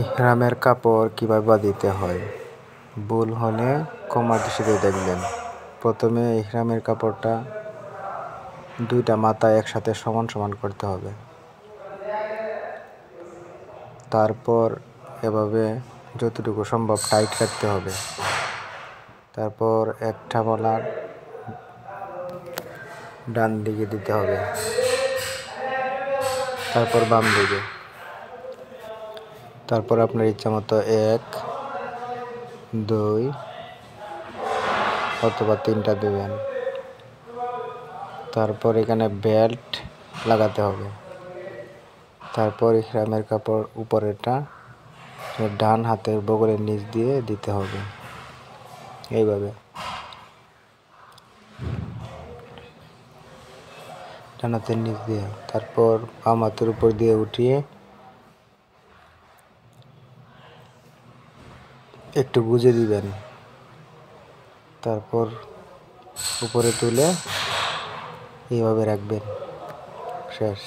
ইহরামের কাপড় কিভাবে বাঁধিতে হয় ভুল হলে ক্ষমার দৃষ্টিতে দেখবেন। প্রথমে ইহরামের কাপড়টা দুইটা মাথা একসাথে সমান সমান করতে হবে। তারপর এভাবে যতটুকু সম্ভব টাইট রাখতে হবে। তারপর একটা বলা ডান দিকে দিতে হবে, তারপর বাম দিকে, তারপর আপনার ইচ্ছা মতো 1, 2 অথবা 3টা দেবেন। তারপর এখানে বেল্ট লাগাতে হবে। তারপর ইহরামের কাপড় উপরেরটা ডান হাতের বগলের নিচ দিয়ে দিতে হবে, এইভাবে ডান হাতের নিচ দিয়ে। তারপর বাম হাতের উপর দিয়ে উঠিয়ে একটু গুজে দিবেন। তারপর উপরে তুলে এইভাবে রাখবেন, শেষ।